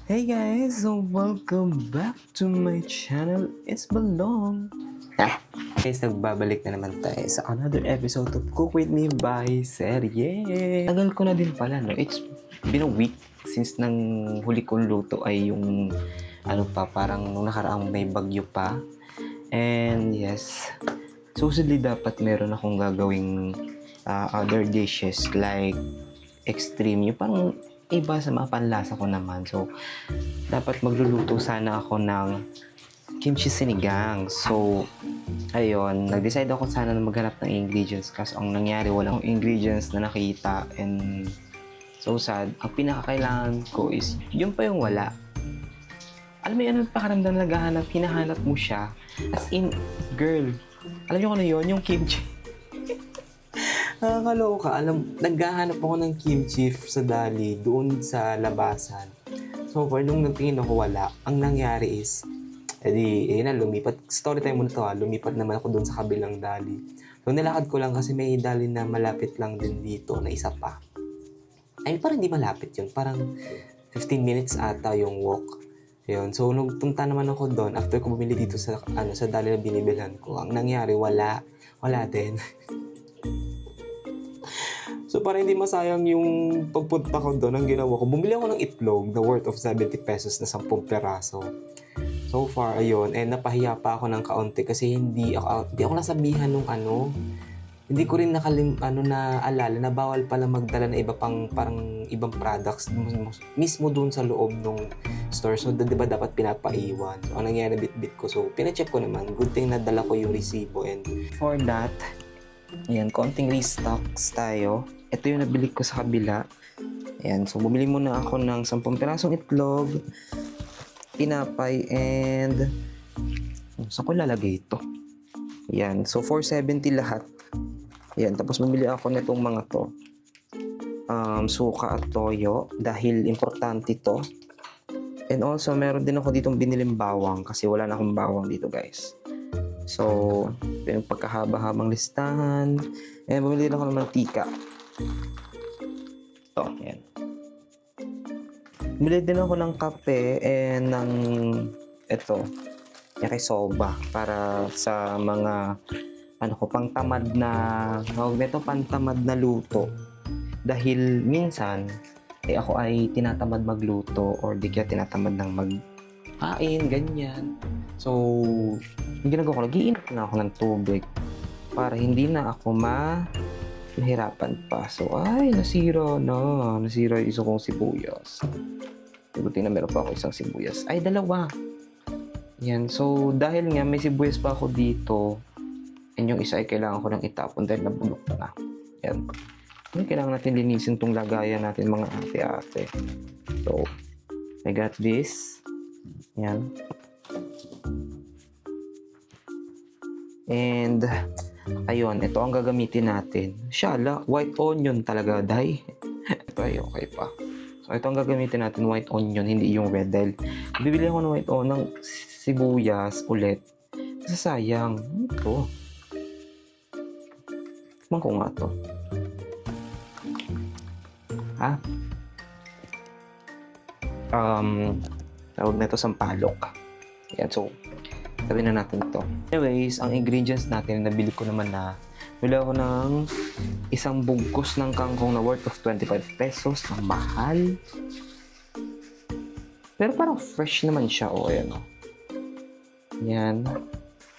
Hey guys, so welcome back to my channel. It's Balong. Guys, nagbabalik na naman tayo sa another episode of Cook With Me by Serye. Tagal ko na din pala, no? It's been a week since nang huli kong luto ay yung parang nung nakaraang may bagyo pa. And yes, susunod dapat meron akong gagawing other dishes like extreme, yung parang iba sa mga panlasa ko naman. So, dapat magluluto sana ako ng kimchi sinigang. So, ayun, nag-decide ako sana na maghanap ng ingredients kasi ang nangyari, walang ingredients na nakita and so sad. Ang pinakakailangan ko is, yun pa yung wala. Alam mo yun, pakaramdam na naghahanap, hinahanap mo siya. As in, girl, alam niyo kung ano yun? Yung kimchi. Nakakaloka. Naghahanap ako ng kimchi sa Dali doon sa labasan. So far, nung nagtingin ako wala, ang nangyari is, lumipat. Story time muna to lumipat naman ako doon sa kabilang Dali. So nilakad ko lang kasi may Dali na malapit lang din dito na isa pa. Ay, parang hindi malapit yun. Parang 15 minutes ata yung walk. Yun. So nung punta naman ako doon, after ko bumili dito sa Dali na binibilhan ko, ang nangyari, wala din. So, para hindi masayang yung pagpunta ko doon, ang ginawa ko, bumili ako ng itlog na worth of 70 pesos na 10 peraso. So far, ayun. And napahiya pa ako ng kaunti kasi hindi ako nasabihan nung hindi ko rin naalala na bawal pala magdala na parang ibang products mismo doon sa loob ng store. So, di ba dapat pinapaiwan? So, ang nangyari bit-bit ko. So, pinacheck ko naman. Good thing nadala ko yung resibo. And for that, ayan, konting restocks tayo. Ito yung nabili ko sa kabila. Ayan, so bumili muna ako ng 10 pirasong itlog, tinapay, and saan ko lalagay ito? Ayan, so 470 lahat. Ayan, tapos bumili ako nitong mga to. Suka at toyo, dahil importante to. And also, meron din ako ditong biniling bawang kasi wala na akong bawang dito, guys. So, yung pagkahaba-habang listahan. And bumili din ako ng mantika. Ito, yan. Bumili din ako ng kape and ng yakisoba para sa mga pangtamad na luto. Dahil minsan, ako ay tinatamad magluto or di kaya tinatamad ng magkain, ganyan. So, yung ginagawa ko, nag-iinit na ako ng tubig para hindi na ako mahirapan pa. So, nasira yung isa kong sibuyas. Buti na meron pa ako isang sibuyas. Ay, dalawa. Yan. So, dahil nga may sibuyas pa ako dito, and yung isa ay kailangan ko nang itapon dahil nabulok na. Yan. Kailangan natin linisin tong lagayan natin, mga ate-ate. So, I got this. Yan. And, ayun, ito ang gagamitin natin. Shala, white onion talaga, day. Ito ay okay pa. So, ito ang gagamitin natin, white onion, hindi yung red. Dahil, bibili ako ng white onion, ng sibuyas ulit. Kasi sayang. Ito. Tikman ko nga to. Tawag na ito sampalok. Yan, so, sabi na natin ito. Anyways, ang ingredients natin, nabili ko naman na bili ako ng isang bugkos ng kangkong na worth of 25 pesos. Ang mahal. Pero parang fresh naman siya. Ayan. Yan.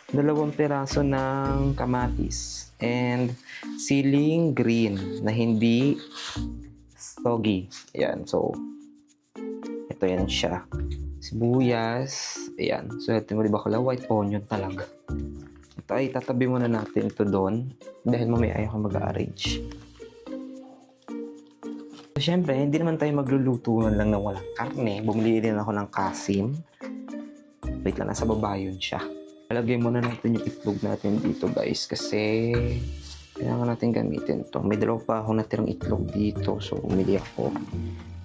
2 piraso ng kamatis. And siling green na hindi soggy. Ayan. So, ito yan siya. Sibuyas. Ayan. So, ito mo diba kala? White onion talaga. Ito ay tatabi muna natin ito doon. Dahil mamaya ayaw ko mag-arrange. So, syempre, hindi naman tayo maglulutuan lang ng walang karne. Bumili din ako ng kasim. Wait lang, nasa baba yun siya. Lagay muna natin yung itlog natin dito, guys. Kasi kailangan natin gamitin to. May dalawa pa akong natirang itlog dito. So, umili ako.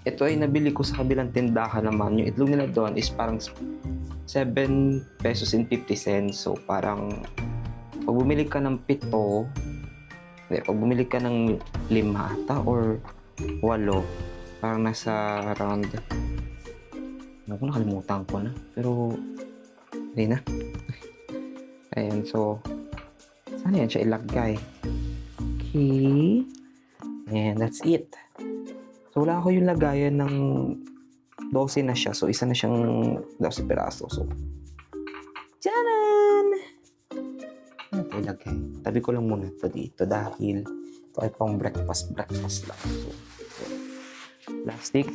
Ito ay nabili ko sa kabilang tindahan naman. Yung itlog nila doon is parang 7 pesos and 50 cents. So, parang pag bumili ka ng 7, pag bumili ka ng 5 ata or 8, parang nasa around Naku, nakalimutan ko na. Pero, hindi na. Ayan, so, saan yan siya ilagay? Okay. And that's it. So, wala ako yung lagayan ng 12 na siya. So, isa na siyang 12 piraso. So, tcharan! Ano ito ilagay? Tabi ko lang muna ito dito dahil ito ay pang breakfast lang. So, plastic.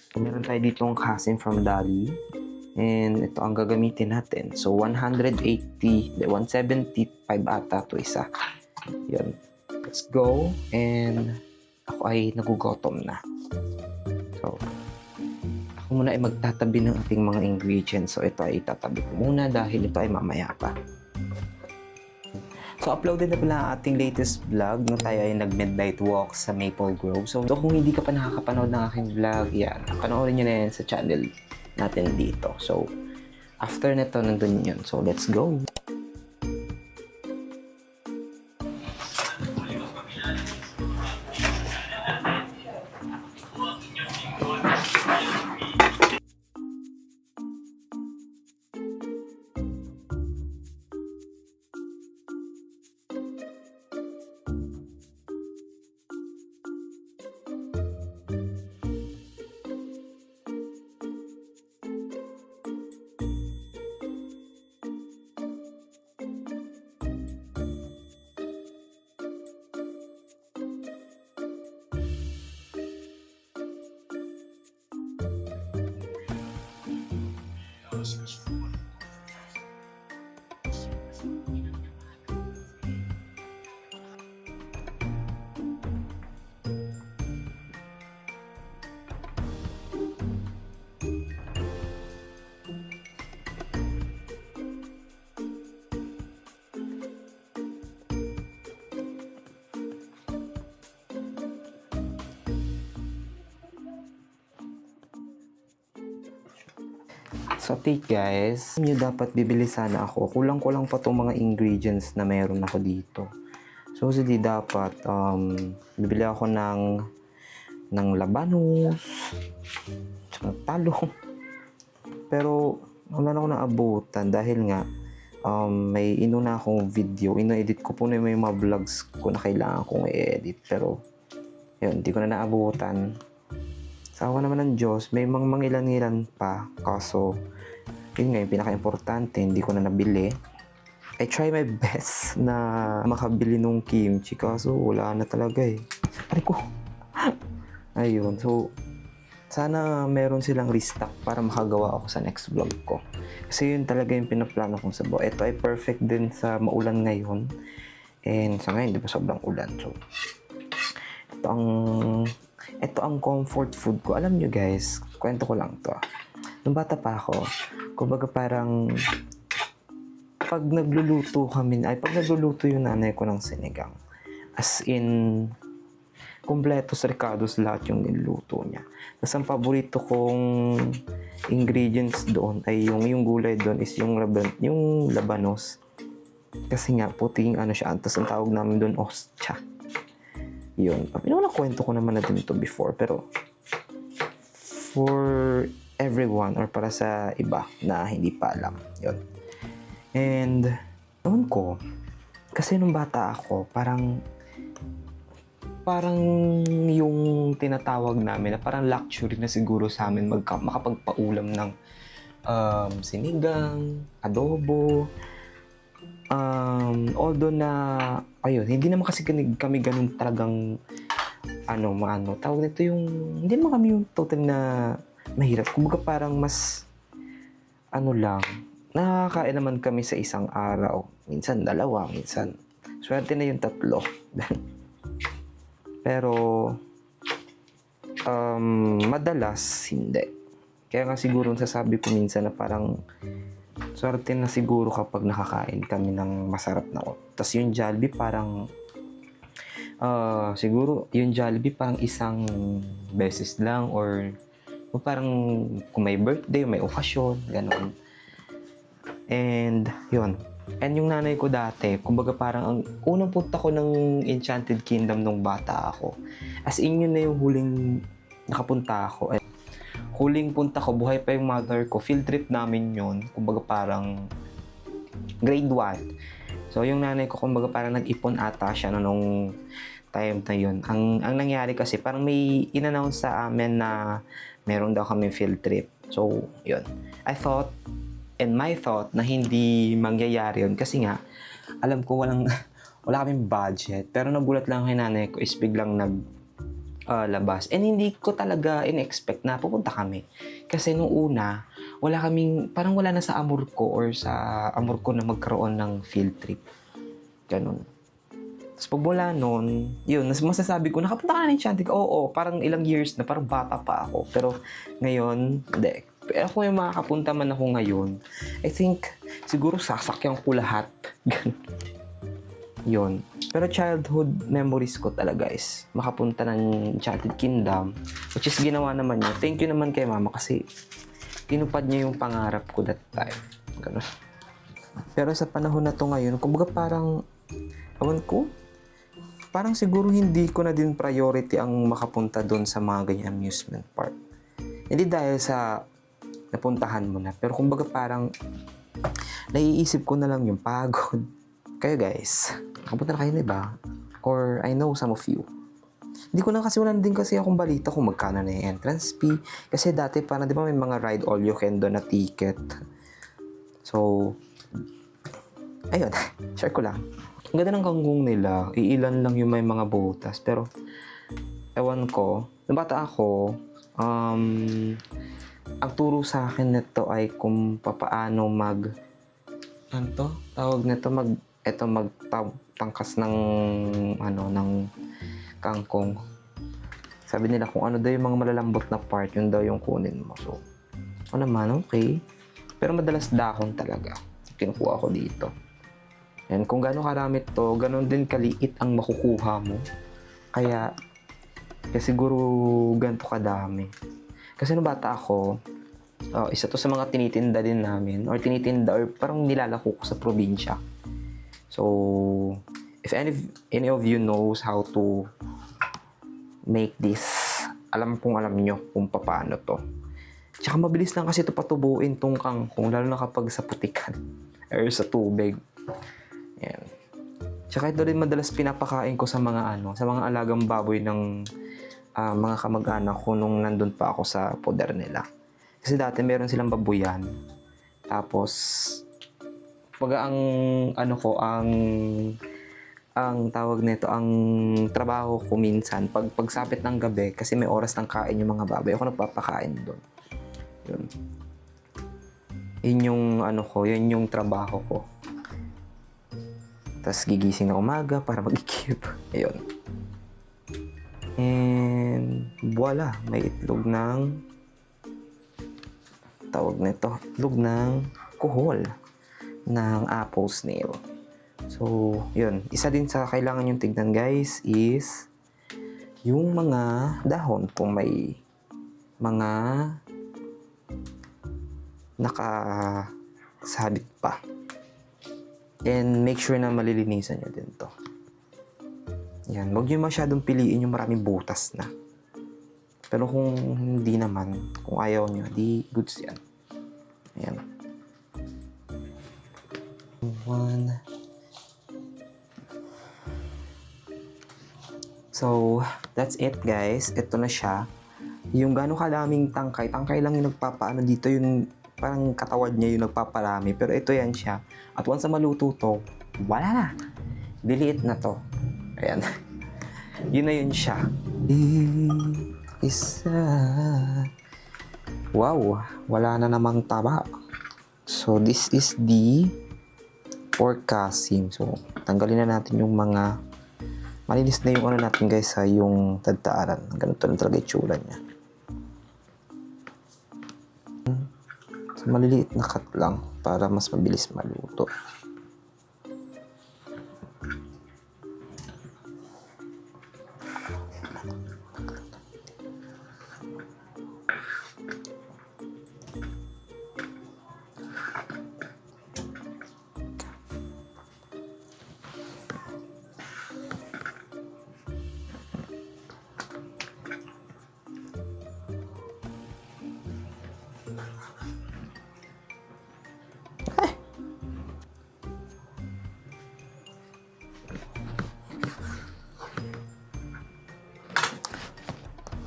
So, meron tayo ditong kasim from Dali. And ito ang gagamitin natin. So, 175 ata ito isa. Yun. Let's go. And ako ay nagugutom na. So, ako muna ay magtatabi ng ating mga ingredients. So, ito ay itatabi ko muna dahil ito ay mamaya pa. So, uploaded na pala ang ating latest vlog nung tayo ay nag-midnight walk sa Maple Grove. So, kung hindi ka pa nakakapanood ng aking vlog, yan. Panoorin nyo na yan sa channel natin dito. So, after nito, nandun yun. So, let's go! So, take guys, nyo dapat bibili sana ako. Kulang-kulang pa itong mga ingredients na meron ako dito. So, hindi dapat, bibili ako ng labanos, tsaka talong. Pero, wala na ako naabutan dahil nga, may inuna akong video. Ina-edit ko po na may mga vlogs ko na kailangan kong i-edit. Pero, yun, hindi ko na naabutan. Sa awa naman ng Diyos, may mga ilan-ilan pa. Kaso, yun nga yung pinaka-importante, hindi ko na nabili. I try my best na makabili nung kimchi. Kaso, wala na talaga eh. Ay ko. Ayun, so, sana meron silang restock para makagawa ako sa next vlog ko. Kasi yun talaga yung pinaplano kong sabaw. Ito ay perfect din sa maulan ngayon. And sa ngayon, di ba sobrang ulan. So, ito ang comfort food ko. Alam nyo guys, kwento ko lang to. Nung bata pa ako, kumbaga parang pag nagluluto yung nanay ko ng sinigang, as in, kumpleto sa ricados lahat yung niluto niya. Tapos ang paborito kong ingredients doon ay yung gulay doon is yung labanos. Kasi nga, puting ano siya. Tapos ang tawag namin doon, ostya. Yun. Kwento ko naman na din ito before, pero for everyone or para sa iba na hindi pa alam. Yun. And, noon ko, kasi nung bata ako, parang yung tinatawag namin na parang luxury na siguro sa amin makapagpaulam ng sinigang, adobo, although na ayun, hindi naman kasi kami ganun talagang tawag nito yung hindi naman kami yung total na mahirap. Kumbaga parang mas lang, nakakain naman kami sa isang araw, minsan dalawa, minsan swerte na yung 3. Pero madalas hindi. Kaya nga siguro sasabi ko minsan na parang swerte na siguro kapag nakakain kami ng masarap na tas yung Jollibee parang siguro yung Jollibee parang isang beses lang or parang kung may birthday, may okasyon, gano'n. And yun. And yung nanay ko dati, kumbaga parang ang unang punta ko ng Enchanted Kingdom nung bata ako. As in yun na yung huling nakapunta ako. huling punta ko, buhay pa yung mother ko, field trip namin yon. Kumbaga parang grade 1. So, yung nanay ko, kumbaga parang nag-ipon ata siya nung time na yun. Ang nangyari kasi, parang may in-announce sa amin na meron daw kami field trip. So, yun. I thought, and my thought, na hindi mangyayari yun. Kasi nga, alam ko wala kaming budget. Pero nagulat lang kay nanay ko is biglang labas. And hindi ko talaga in-expect na pupunta kami. Kasi nung una, parang wala na sa amor ko or sa amor ko na magkaroon ng field trip. Ganun. Tapos pag mula nun, yun, masasabi ko, nakapunta ka na ng Enchanted? Oo, parang ilang years na, parang bata pa ako. Pero ngayon, hindi. Pero kung yung makakapunta man ako ngayon, I think, siguro sasakyan ko lahat. Yun. Pero childhood memories ko talaga is makapunta ng Enchanted Kingdom, which is ginawa naman niya. Thank you naman kay mama kasi tinupad niya yung pangarap ko that time. Ganun. Pero sa panahon na to ngayon, kumbaga parang, awan ko, parang siguro hindi ko na din priority ang makapunta doon sa mga ganyan amusement park. Hindi dahil sa napuntahan mo na, pero kumbaga parang naiisip ko na lang yung pagod. Kayo guys, nakapunta na kayo, diba? Or I know some of you. Hindi ko na kasi wala din kasi akong balita kung magkano na yung entrance fee. Kasi dati parang, di ba may mga ride all you can doon na ticket. So, ayun, share ko lang. Ang ganda ng kangkong nila, iilan lang yung may mga butas. Pero, ewan ko, nung bata ako, ang turo sa akin nito ay kung papaano tawag nito, magtangkas ng kangkong. Sabi nila kung ano daw yung mga malalambot na part, yun daw yung kunin mo. So, naman, okay. Pero madalas dahon talaga. Kinukuha ko dito. And kung gano'ng karami to, gano'n din kaliit ang makukuha mo. Kaya siguro ganito kadami. Kasi nung bata ako, isa to sa mga tinitinda din namin, or parang nilalako ko sa probinsya. So, if any of you knows how to make this, alam nyo kung paano to. Tsaka mabilis lang kasi ito patubuin tong kangkong, lalo na kapag sa putikan or sa tubig. Yan. Tsaka ito din madalas pinapakain ko sa mga alagang baboy ng mga kamag-anak ko nung nandun pa ako sa poder nila. Kasi dati meron silang babuyan. Tapos ang tawag nito, ang trabaho ko minsan pagsapit ng gabi kasi may oras ng kain yung mga baboy, ako nagpapakain doon. Yun yung trabaho ko. Tapos gigising na umaga para mag-ikip. Ayun. And voila, may itlog ng kuhol ng apple snail. So, yun. Isa din sa kailangan yung tignan guys is yung mga dahon kung may mga nakasabit pa. And make sure na malilinisan nyo din to. Yan. Huwag nyo masyadong piliin yung maraming butas na. Pero kung hindi naman, kung ayaw nyo, di goods yan. Ayan. So, that's it guys. Ito na siya. Yung gano'ng kalaming tangkay lang yung nagpapaano dito, yung parang katawad niya yung nagpapalami. Pero ito yan siya. At once na maluto to, wala na. Diliit na to. Ayan. Yun na yun siya. Isa. Wow. Wala na namang taba. So, this is the pork casing. So, tanggalin na natin yung mga malinis na yung natin guys, yung tadtaaran. Ganito lang talaga itsura niya. So, maliliit na cut lang para mas mabilis maluto.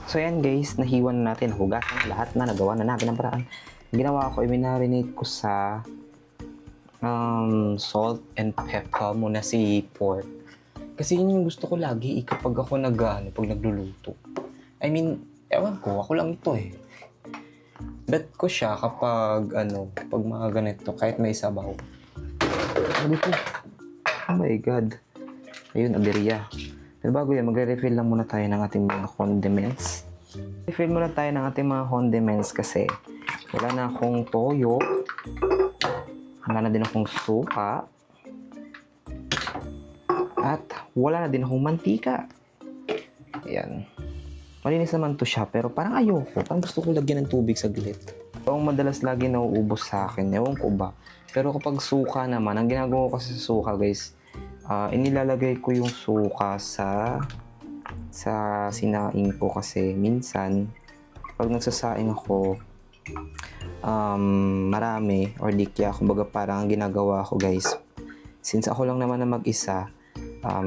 So yan guys, nahiwan na natin, hugasan lahat na, nagawa na natin ang paraan. Ginawa ko, i-marinate ko sa salt and pepper muna si pork. Kasi yun yung gusto ko lagi kapag ako pag nagluluto. I mean, ewan ko, ako lang ito eh. Bet ko siya kapag pag mga ganito, kahit may sabaw. Ano ito? Oh my God. Ayun, aberya. Pero bago yan, magre-refill lang muna tayo ng ating mga condiments. Refill muna tayo ng ating mga condiments kasi wala na akong toyo. Wala na din akong suka. At wala na din akong mantika. Ayan. Malinis naman to siya, pero parang ayoko. Parang gusto ko lagyan ng tubig saglit. Ito ang madalas lagi nauubos sa akin. Ewan ko ba. Pero kapag suka naman, ang ginagawa ko kasi sa suka guys, inilalagay ko yung suka sa sinaing ko kasi minsan, pag nagsasaing ako, marami or di kaya kumbaga parang ang ginagawa ko guys, since ako lang naman na mag-isa,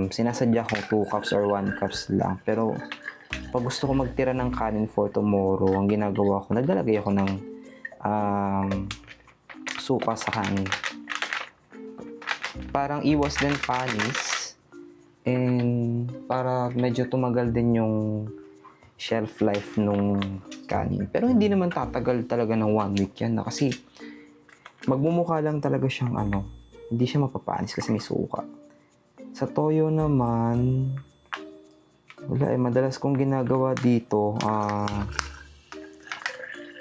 sinasadya kong 2 cups or 1 cups lang. Pero pag gusto ko magtira ng kanin for tomorrow, ang ginagawa ko, naglalagay ako ng suka sa kanin. Parang iwas din panis and para medyo tumagal din yung shelf life nung kanin. Pero hindi naman tatagal talaga ng 1 week yan na kasi magmumukha lang talaga siyang hindi siya mapapanis kasi may suka. Sa toyo naman, wala madalas kong ginagawa dito,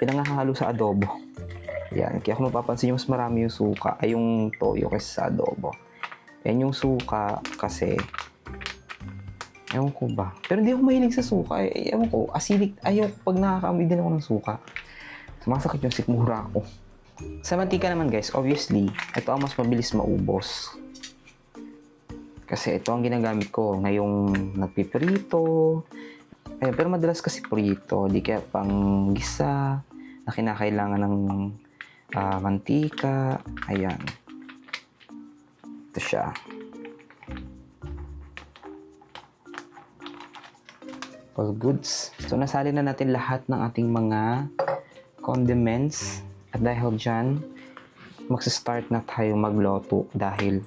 pinangahalo sa adobo. Yan, kaya kung mapapansin nyo, mas marami yung suka, ay yung toyo kaysa sa adobo. Yan yung suka kasi, ewan ko ba. Pero hindi ako mahilig sa suka. Ewan ko, acidic. Ayaw pag nakakaamoy din ako ng suka. Sumasakit yung sikmura ko. Sa mantika naman guys, obviously, ito ang mas mabilis maubos. Kasi ito ang ginagamit ko ngayong nagpiprito. Pero madalas kasi prito, di kaya pang gisa, na kinakailangan ng mantika. Ayan. Ito siya. All goods. So, nasali na natin lahat ng ating mga condiments. At dahil dyan, magsa-start na tayo magluto dahil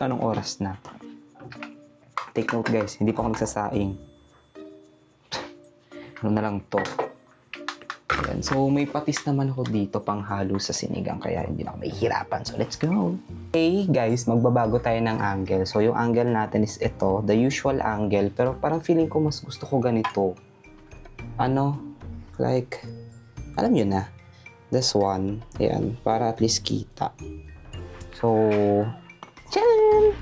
anong oras na. Take note guys, hindi pa ako nagsasaing. Ano na lang to. Ayan. So, may patis naman ako dito pang halo sa sinigang kaya hindi na ako mahihirapan. So, let's go! Okay guys, magbabago tayo ng angle. So, yung angle natin is ito, the usual angle. Pero parang feeling ko mas gusto ko ganito. Like, alam nyo na. This one. Ayan, para at least kita. So, tcharam!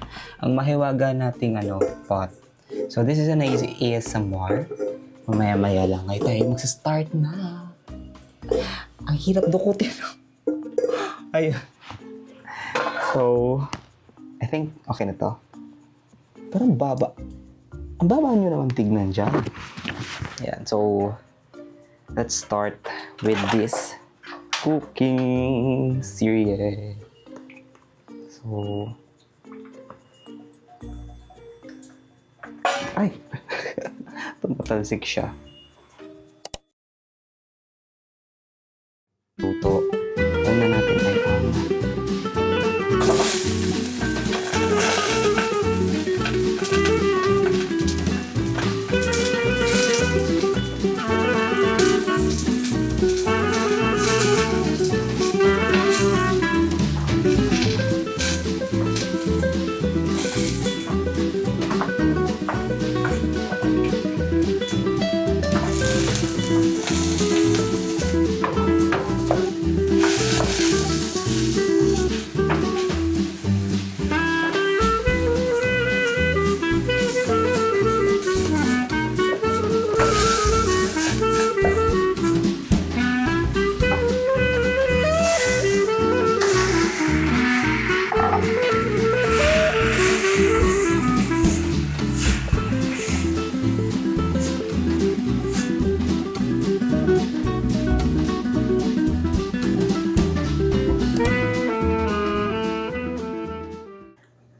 Ang mahiwaga nating pot. So, this is an ASMR. Mamaya-maya lang. Ngayon tayo magsa-start na. Ang hirap dukutin. Ayun. So, I think okay na to. Pero ang baba. Ang baba nyo naman tignan dyan. Ayan. So, let's start with this cooking series. So, ay! Tumatalsik siya. Luto. Una natin ay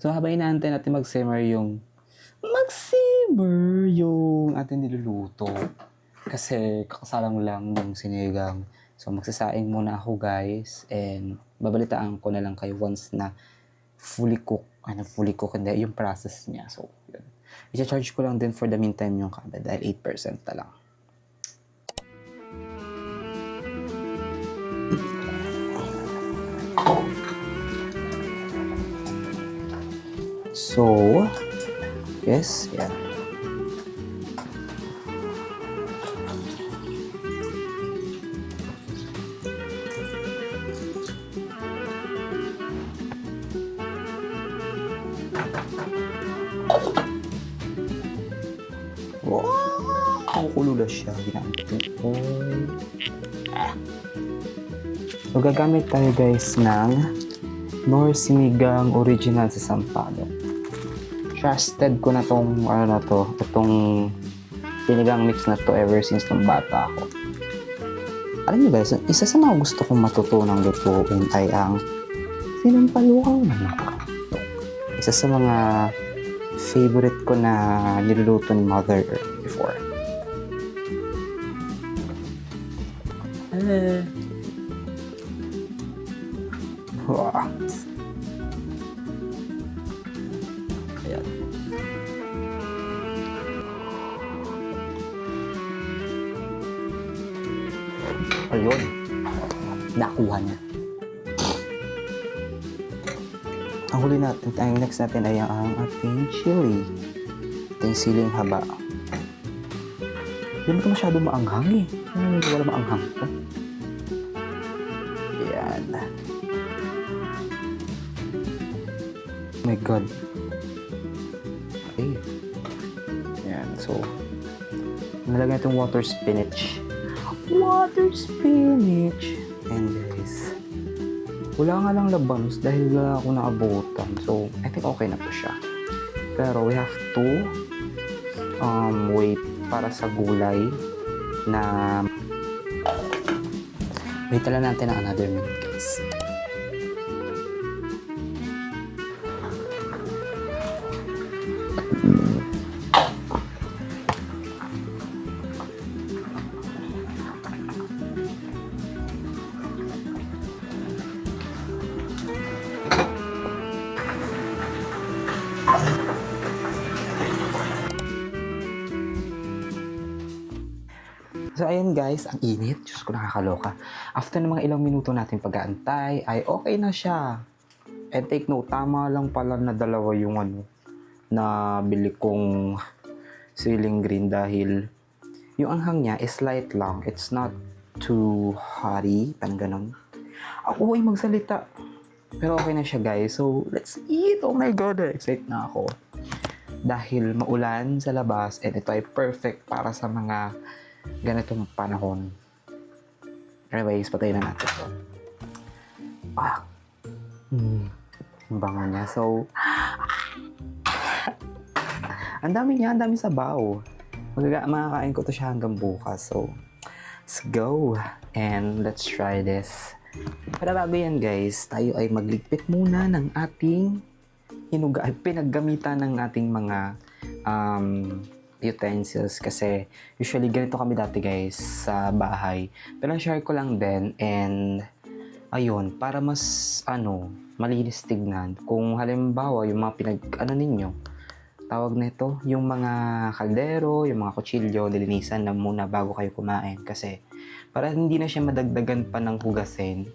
So, habang inaantay natin mag-simmer yung ating niluluto. Kasi kakasalang lang ng sinigang. So magsasaing muna ako guys and babalitaan ko na lang kayo once na fully cook, hindi yung process niya. So yun. I-charge ko lang din for the meantime yung kada dahil 8% na lang. So, yes, yeah. Wow! Kumukulo na siya. Ginaan. So, gagamit tayo guys ng Knorr Sinigang Original sa Sampalok. Trusted ko na tong, itong sinigang mix na to ever since nung bata ako. Alam niyo guys, isa sa mga gusto kong matutunang lutuin ay ang sinampalukang manok. Isa sa mga favorite ko na niluluto ni Mother Earth before. Wow. Ayan. Ayun. Nakuha niya. Ang huli natin, ang next natin ay ang ating chili. Ating siling haba. Hindi mo ito masyado maanghang eh. Wala maanghang ito. Ayan. Oh my God. Okay. Ayan. So, nalagyan itong water spinach. Water spinach. And guys, wala nga lang labanos dahil wala ako naabutan. So, I think okay na to siya. Pero we have to wait para sa gulay na wait lang natin ng another minute guys. So, ayan guys, ang init. Diyos ko, nakakaloka. After ng mga ilang minuto natin pag-aantay, ay okay na siya. And take note, tama lang pala na dalawa yung na bili kong ceiling green dahil yung anghang niya is light lang. It's not too hotty, parang ganun. Ako ay magsalita. Pero okay na siya guys. So, let's eat. Oh my God, excited na ako. Dahil maulan sa labas and ito ay perfect para sa mga ganitong panahon. Anyways, patayin na natin ito. Ang bango niya. So, ang dami niya, ang dami sabaw. Makakain ko to siya hanggang bukas. So, let's go. And let's try this. Para bago yan guys, tayo ay magligpit muna ng ating pinaggamitan ng ating mga utensils kasi usually ganito kami dati guys sa bahay. Pero share ko lang din and ayun, para mas malinis tignan. Kung halimbawa yung mga ninyo, tawag na ito, yung mga kaldero, yung mga kutsilyo, nilinisan na muna bago kayo kumain kasi para hindi na siya madagdagan pa ng hugasin.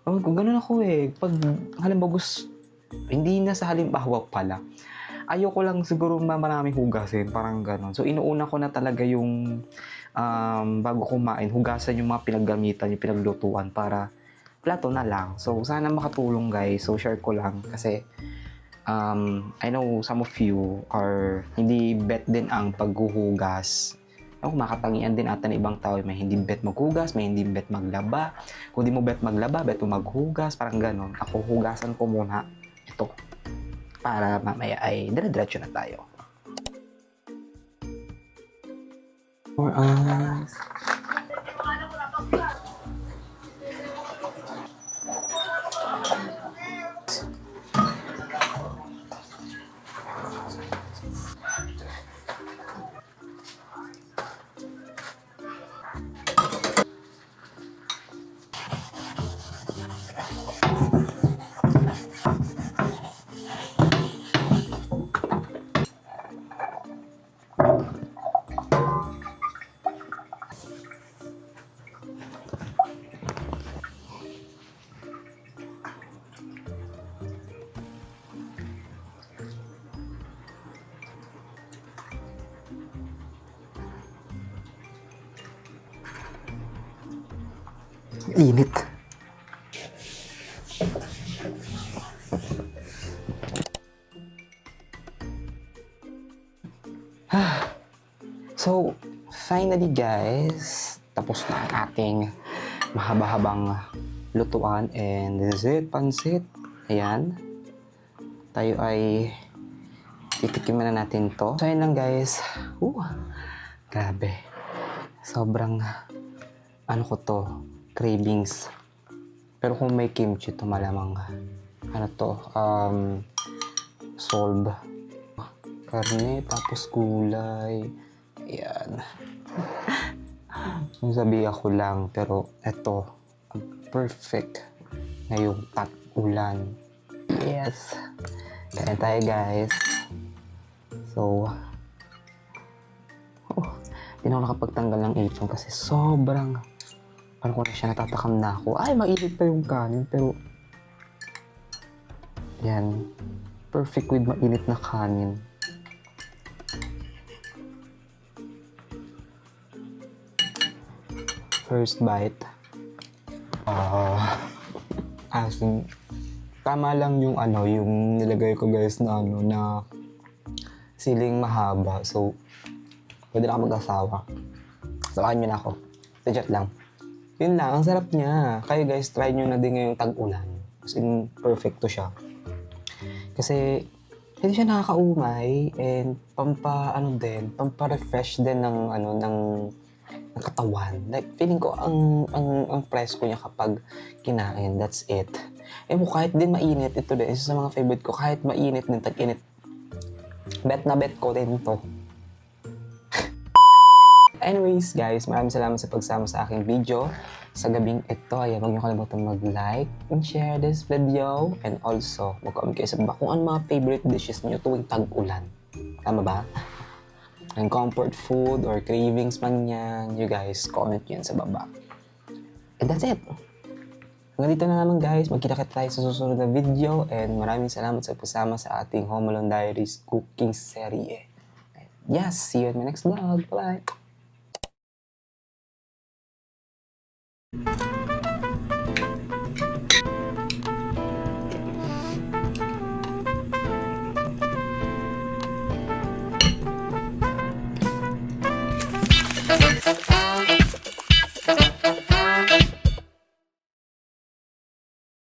Kung ganun ako pag halimbawa hindi na sa halimbawa pala, ayoko lang siguro maraming hugasin, parang gano'n. So, inuuna ko na talaga yung bago kumain, hugasan yung mga pinaggamitan, yung pinaglutuan para plato na lang. So, sana makatulong guys. So, share ko lang kasi I know some of you are hindi bet din ang paghuhugas. Makatangian din ata ng ibang tao. May hindi bet maghugas, may hindi bet maglaba. Kung di mo bet maglaba, bet mo maghugas, parang gano'n. Ako, hugasan ko muna ito. Para mamaya ay dire-diretso na tayo. For us. Init. So, finally guys, tapos na ang ating mahaba-habang lutuan and this is it, pansit. Ayan. Tayo ay titikiman na natin to. So, ayan lang guys. Grabe. Sobrang, ano ko to, cravings. Pero kung may kimchi to, malamang, ano to, solve. Karne, tapos gulay. Ayan. Sabi ako lang, pero eto, perfect ngayong tag-ulan. Yes. Kaya tayo guys. So, di na ako nakapagtanggal ng apron kasi sobrang, parang ko na siya, natatakam na ako. Ay, mainit pa yung kanin, pero, yan, perfect with mainit na kanin. First bite. As in, tama lang yung ano, yung nilagay ko guys na ano, na siling mahaba. So, pwede na ako mag-asawa. Samahan nyo na ako. Legit lang. Yun lang, ang sarap niya. Kayo guys, try nyo na din ngayong tag-ulan. As in, perfecto siya. Kasi, hindi siya nakakaumay and pampa-refresh din ng ano, ng katawan. Like, feeling ko ang presko niya kapag kinain. That's it. Eh mo, kahit din mainit, ito din, isa sa mga favorite ko, kahit mainit din, tag-init, bet na bet ko rin to. Anyways, guys, maraming salamat sa pagsama sa aking video. Sa gabing ito, ay huwag niyo kalimutan mag-like and share this video. And also, mag-comment kayo sa baba kung ano mga favorite dishes niyo tuwing tag-ulan. Tama ba? Ang comfort food or cravings man yan, you guys, comment yan sa baba. And that's it. Hanggang dito na naman guys, magkita-kita tayo sa susunod na video and maraming salamat sa pagsama sa ating Home Alone Diaries cooking serye. Yes, see you in my next vlog. Bye!